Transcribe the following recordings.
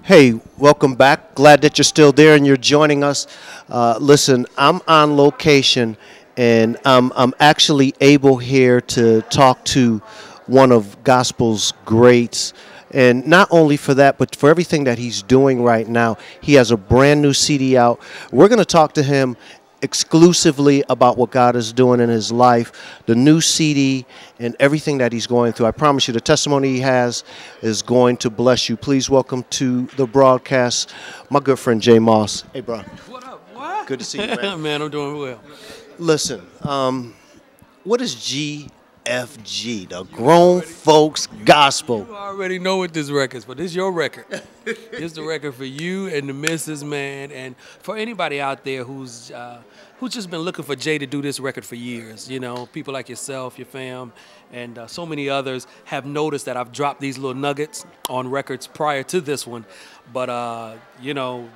Hey, welcome back. Glad that you're still there and you're joining us. Listen, I'm on location and I'm actually able here to talk to one of gospel's greats. And not only for that, but for everything that he's doing right now. He has a brand new CD out. We're going to talk to him exclusively about what God is doing in his life, the new CD, and everything that he's going through. I promise you, the testimony he has is going to bless you. Please welcome to the broadcast my good friend J.Moss. Hey, bro. What up? What? Good to see you, man. Man, I'm doing well. Listen, what is GFG, the Grown Folks Gospel? You already know what this record is, but this is your record. This is the record for you and the missus, man, and for anybody out there who's just been looking for Jay to do this record for years. You know, people like yourself, your fam, and so many others have noticed that I've dropped these little nuggets on records prior to this one, but you know.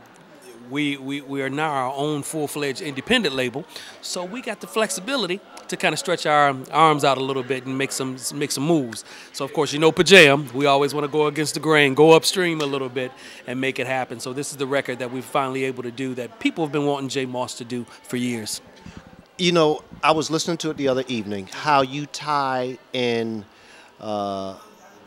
We are now our own full-fledged independent label, so we got the flexibility to kind of stretch our arms out a little bit and make some moves. So of course, you know, Pajam, we always want to go against the grain, go upstream a little bit and make it happen. So this is the record that we're finally able to do that people have been wanting J.Moss to do for years. You know, I was listening to it the other evening, how you tie in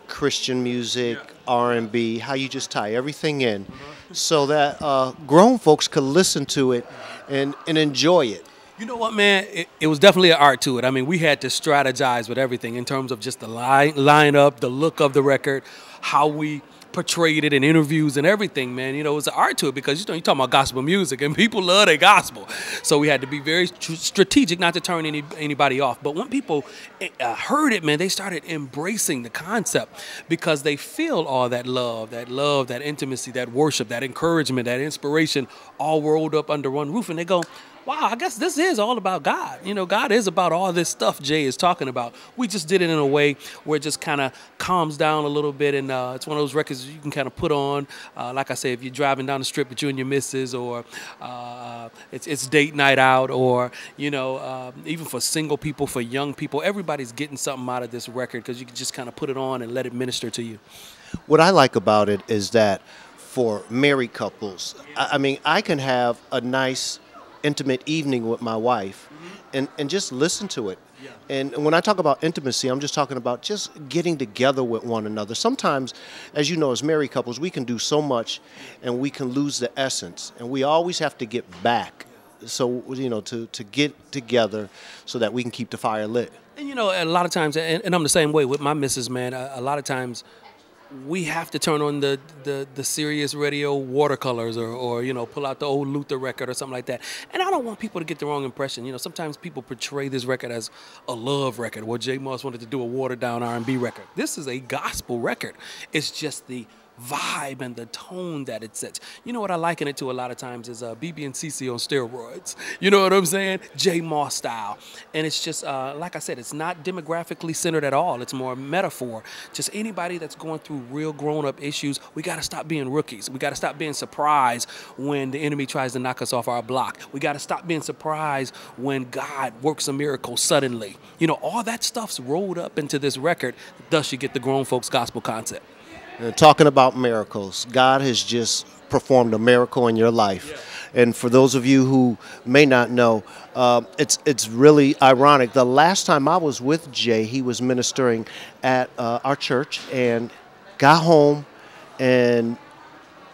Christian music, R&B, how you just tie everything in so that grown folks could listen to it and enjoy it. You know what, man? It was definitely an art to it. I mean, we had to strategize with everything in terms of just the lineup, the look of the record, how we portrayed it in interviews and everything, man. You know, it was an art to it because, you know, you're talking about gospel music and people love their gospel. So we had to be very strategic not to turn anybody off. But when people heard it, man, they started embracing the concept because they feel all that love, that intimacy, that worship, that encouragement, that inspiration all rolled up under one roof. And they go, wow, I guess this is all about God. You know, God is about all this stuff Jay is talking about. We just did it in a way where it just kind of calms down a little bit, and it's one of those records you can kind of put on. Like I say, if you're driving down the strip with you and your missus, or it's date night out, or, you know, even for single people, for young people, everybody's getting something out of this record because you can just kind of put it on and let it minister to you. What I like about it is that for married couples, I mean, I can have a nice intimate evening with my wife and just listen to it. Yeah. And when I talk about intimacy, I'm just talking about just getting together with one another. Sometimes, as you know, as married couples, we can do so much and we can lose the essence, and we always have to get back. So, you know, to get together so that we can keep the fire lit. And, you know, a lot of times, and I'm the same way with my missus, man, a lot of times we have to turn on the serious radio watercolors or, you know, pull out the old Luther record or something like that. And I don't want people to get the wrong impression. You know, sometimes people portray this record as a love record, where J.Moss wanted to do a watered-down R&B record. This is a gospel record. It's just the vibe and the tone that it sets. You know what I liken it to a lot of times is BB and CC on steroids. You know what I'm saying? J.Moss style. And it's just, like I said, it's not demographically centered at all. It's more metaphor. Just anybody that's going through real grown-up issues, we got to stop being rookies. We got to stop being surprised when the enemy tries to knock us off our block. We got to stop being surprised when God works a miracle suddenly. You know, all that stuff's rolled up into this record. Thus, you get the grown folks gospel concept. Talking about miracles, God has just performed a miracle in your life. Yeah. And for those of you who may not know, it's really ironic. The last time I was with Jay, he was ministering at our church and got home, and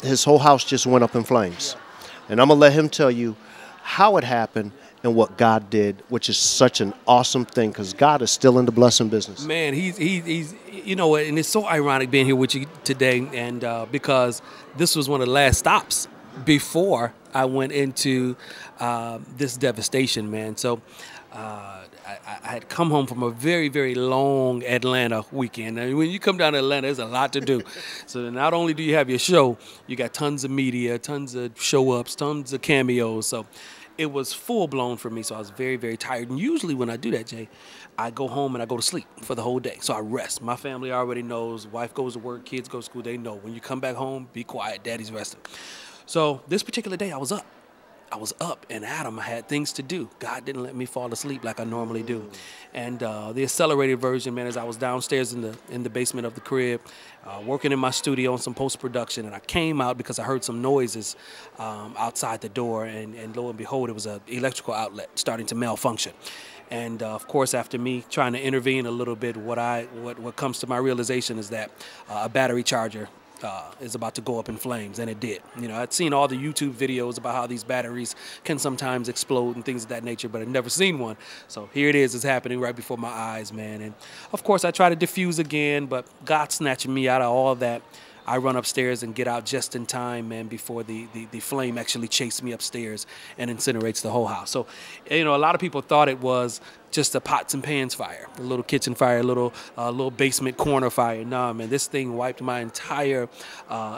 his whole house just went up in flames. Yeah. And I'm going to let him tell you how it happened and what God did, which is such an awesome thing because God is still in the blessing business. Man, he's you know, and it's so ironic being here with you today, and because this was one of the last stops before I went into this devastation, man. So I had come home from a very, very long Atlanta weekend. I mean, when you come down to Atlanta, there's a lot to do. So not only do you have your show, you got tons of media, tons of show-ups, tons of cameos. So it was full-blown for me, so I was very, very tired. And usually when I do that, Jay, I go home and I go to sleep for the whole day. So I rest. My family already knows. Wife goes to work, kids go to school. They know. When you come back home, be quiet. Daddy's resting. So this particular day, I was up. I was up and Adam, I had things to do. God didn't let me fall asleep like I normally do. And the accelerated version, man, is I was downstairs in the basement of the crib, working in my studio on some post production, and I came out because I heard some noises outside the door, and lo and behold, it was an electrical outlet starting to malfunction. And of course, after me trying to intervene a little bit, what comes to my realization is that a battery charger is about to go up in flames, and it did. You know, I'd seen all the YouTube videos about how these batteries can sometimes explode and things of that nature, but I'd never seen one. So here it is, it's happening right before my eyes, man. And of course, I try to diffuse again, but God snatching me out of all of that. I run upstairs and get out just in time, man, before the flame actually chased me upstairs and incinerates the whole house. So, you know, a lot of people thought it was just a pots and pans fire, a little kitchen fire, a little basement corner fire. Nah, man, this thing wiped my entire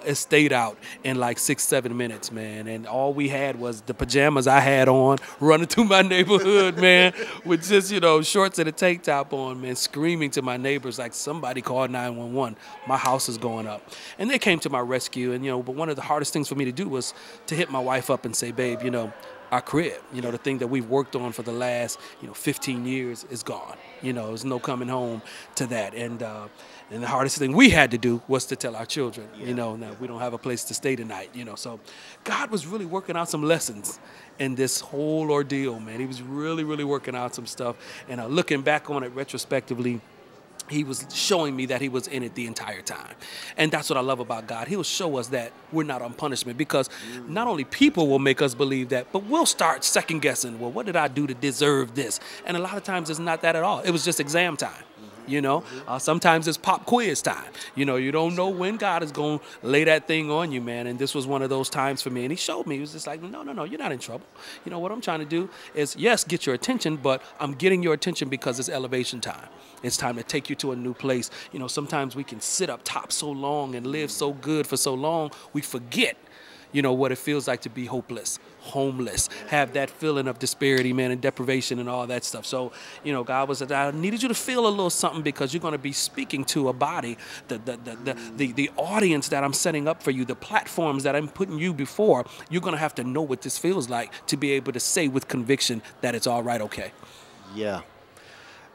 estate out in like 6-7 minutes, man. And all we had was the pajamas I had on, running through my neighborhood, man, with just, you know, shorts and a tank top on, man, screaming to my neighbors like somebody called 911. My house is going up. And they came to my rescue. And, you know, but one of the hardest things for me to do was to hit my wife up and say, babe, you know, our crib, you know, the thing that we've worked on for the last, 15 years is gone. You know, there's no coming home to that. And the hardest thing we had to do was to tell our children, you know, now we don't have a place to stay tonight, you know. So God was really working out some lessons in this whole ordeal, man. He was really, really working out some stuff. And looking back on it retrospectively, he was showing me that he was in it the entire time. And that's what I love about God. He'll show us that we're not on punishment, because not only people will make us believe that, but we'll start second guessing, well, what did I do to deserve this? And a lot of times it's not that at all. It was just exam time. You know, sometimes it's pop quiz time. You know, you don't know when God is going to lay that thing on you, man. And this was one of those times for me. And he showed me. He was just like, no, you're not in trouble. You know, what I'm trying to do is, yes, get your attention, but I'm getting your attention because it's elevation time. It's time to take you to a new place. You know, sometimes we can sit up top so long and live so good for so long, we forget, you know, what it feels like to be hopeless, homeless, have that feeling of disparity, man, and deprivation and all that stuff. So, you know, God was, I needed you to feel a little something, because you're going to be speaking to a body, the audience that I'm setting up for you, the platforms that I'm putting you before. You're going to have to know what this feels like to be able to say with conviction that it's all right, okay. Yeah.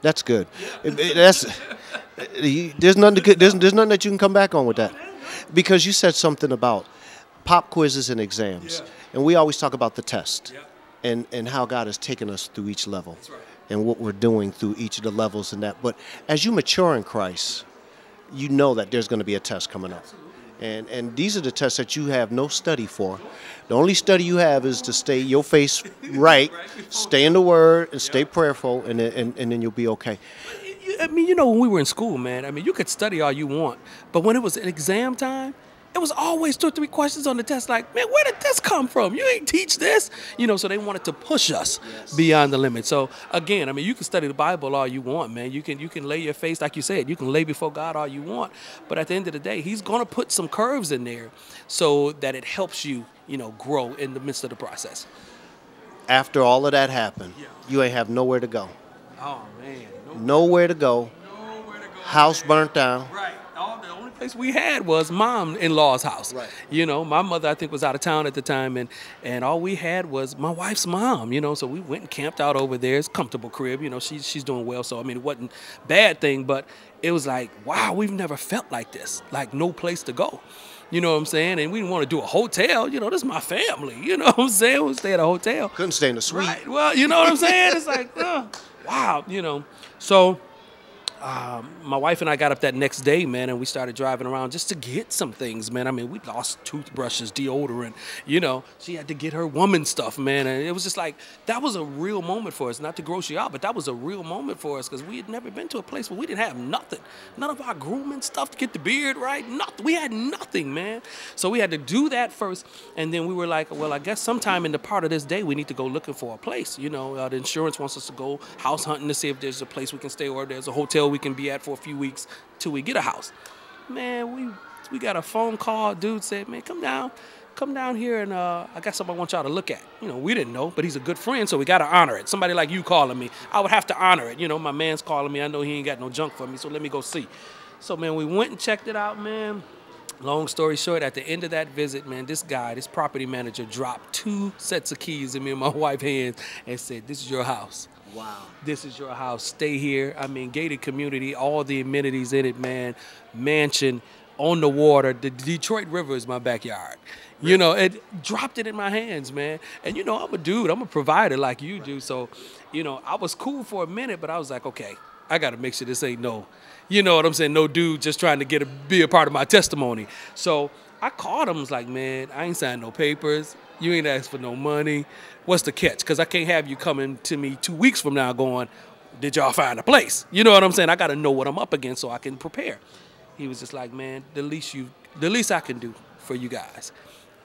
That's good. There's nothing that you can come back on with that, because you said something about pop quizzes and exams, and we always talk about the test, and how God has taken us through each level, and what we're doing through each of the levels and that. But as you mature in Christ, you know that there's going to be a test coming up. And these are the tests that you have no study for. The only study you have is to stay your face right, stay in the Word, and stay prayerful, and then you'll be okay. I mean, you know, when we were in school, man, I mean, you could study all you want, but when it was exam time, it was always 2 or 3 questions on the test like, man, where did this come from? You ain't teach this. You know, so they wanted to push us beyond the limit. So, again, I mean, you can study the Bible all you want, man. You can lay your face, like you said, you can lay before God all you want. But at the end of the day, he's going to put some curves in there so that it helps you, you know, grow in the midst of the process. After all of that happened, you ain't have nowhere to go. Oh, man. Nowhere to go. House burnt down. Right. The only place we had was mom-in-law's house. Right. You know, my mother, I think, was out of town at the time, and all we had was my wife's mom, you know, so we went and camped out over there. It's a comfortable crib, you know, she's doing well, so, I mean, it wasn't a bad thing, but it was like, wow, we've never felt like this, like no place to go. You know what I'm saying? And we didn't want to do a hotel. You know, this is my family. You know what I'm saying? We stay at a hotel. Couldn't stay in the suite. Right. Well, you know what I'm saying? It's like, wow, you know. So my wife and I got up that next day, man, and we started driving around just to get some things, man. I mean, we lost toothbrushes, deodorant, you know. She had to get her woman stuff, man. And it was just like, that was a real moment for us. Not to gross you out, but that was a real moment for us, because we had never been to a place where we didn't have nothing. None of our grooming stuff to get the beard right. Nothing. We had nothing, man. So we had to do that first, and then we were like, well, I guess sometime in the part of this day, we need to go looking for a place. You know, the insurance wants us to go house hunting to see if there's a place we can stay, or there's a hotel we can be at for a few weeks till we get a house. Man, we got a phone call. Dude said, man, come down here, and I got something I want y'all to look at. You know, we didn't know, but he's a good friend, so we got to honor it. Somebody like you calling me, I would have to honor it. You know, my man's calling me. I know he ain't got no junk for me, so let me go see. So, man, we went and checked it out, man. Long story short, at the end of that visit, man, this guy, this property manager, dropped 2 sets of keys in me and my wife's hands and said, "This is your house. Wow. This is your house. Stay here." I mean, gated community, all the amenities in it, man. Mansion on the water. The Detroit River is my backyard. You know, it dropped it in my hands, man. And you know, I'm a dude. I'm a provider like you do. So, you know, I was cool for a minute, but I was like, okay, I got to make sure this ain't no, you know what I'm saying, no dude just trying to be a part of my testimony. So I called him. I was like, man, I ain't signed no papers. You ain't asked for no money. What's the catch? Because I can't have you coming to me 2 weeks from now going, did y'all find a place? You know what I'm saying? I got to know what I'm up against so I can prepare. He was just like, man, the least I can do for you guys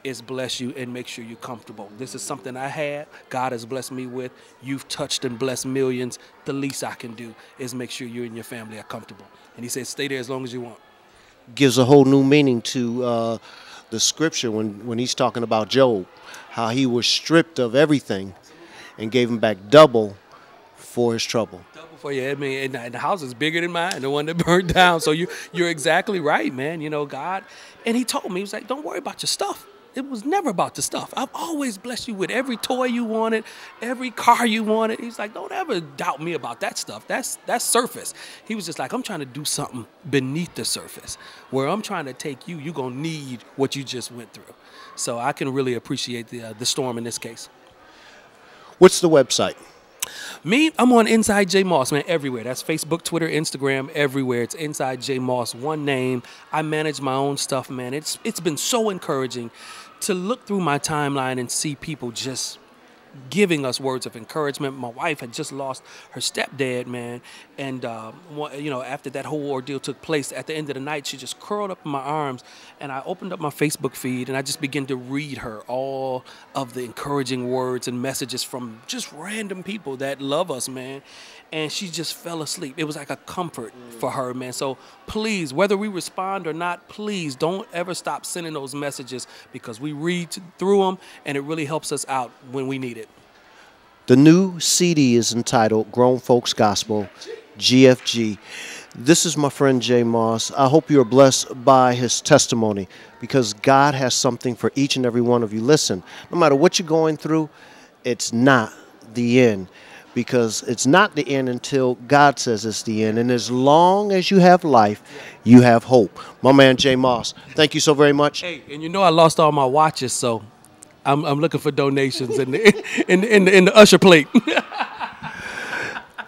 is bless you and make sure you're comfortable. This is something I had. God has blessed me with. You've touched and blessed millions. The least I can do is make sure you and your family are comfortable. And he said, stay there as long as you want. Gives a whole new meaning to the scripture when he's talking about Job, how he was stripped of everything and gave him back double for his trouble. Double for you. I mean, and the house is bigger than mine, the one that burned down. So you're exactly right, man. You know, God. And he told me, he was like, don't worry about your stuff. It was never about the stuff. I've always blessed you with every toy you wanted, every car you wanted. He's like, don't ever doubt me about that stuff. That's surface. He was just like, I'm trying to do something beneath the surface where I'm trying to take you. You're going to need what you just went through. So I can really appreciate the storm in this case. What's the website? Me, I'm on Inside J.Moss, man, everywhere. That's Facebook, Twitter, Instagram, everywhere. It's Inside J.Moss, one name. I manage my own stuff, man. It's been so encouraging to look through my timeline and see people just giving us words of encouragement. My wife had just lost her stepdad, man, and you know, after that whole ordeal took place, at the end of the night, she just curled up in my arms, and I opened up my Facebook feed, and I just began to read her all of the encouraging words and messages from just random people that love us, man. And she just fell asleep. It was like a comfort for her, man. So please, whether we respond or not, please don't ever stop sending those messages, because we read through them and it really helps us out when we need it. The new CD is entitled Grown Folks Gospel, GFG. This is my friend J.Moss. I hope you are blessed by his testimony, because God has something for each and every one of you. Listen, no matter what you're going through, it's not the end. Because it's not the end until God says it's the end. And as long as you have life, you have hope. My man, J.Moss, thank you so very much. Hey, and you know I lost all my watches, so I'm looking for donations in the usher plate.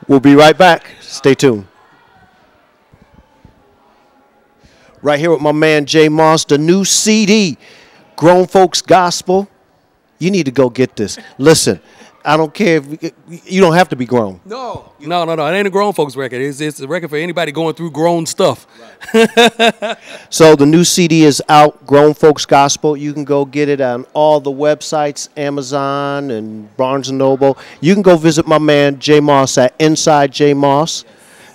We'll be right back. Stay tuned. Right here with my man, J.Moss, the new CD, Grown Folks Gospel. You need to go get this. Listen. I don't care if you don't have to be grown. No. It ain't a grown folks record. It's a record for anybody going through grown stuff. Right. So the new CD is out, Grown Folks Gospel. You can go get it on all the websites, Amazon and Barnes & Noble. You can go visit my man J.Moss at Inside J.Moss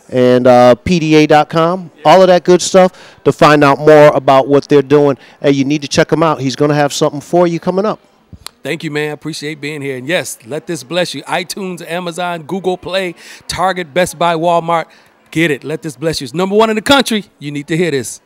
and PDA.com, all of that good stuff to find out more about what they're doing. Hey, you need to check him out. He's going to have something for you coming up. Thank you, man. Appreciate being here. And yes, let this bless you. iTunes, Amazon, Google Play, Target, Best Buy, Walmart. Get it. Let this bless you. It's #1 in the country. You need to hear this.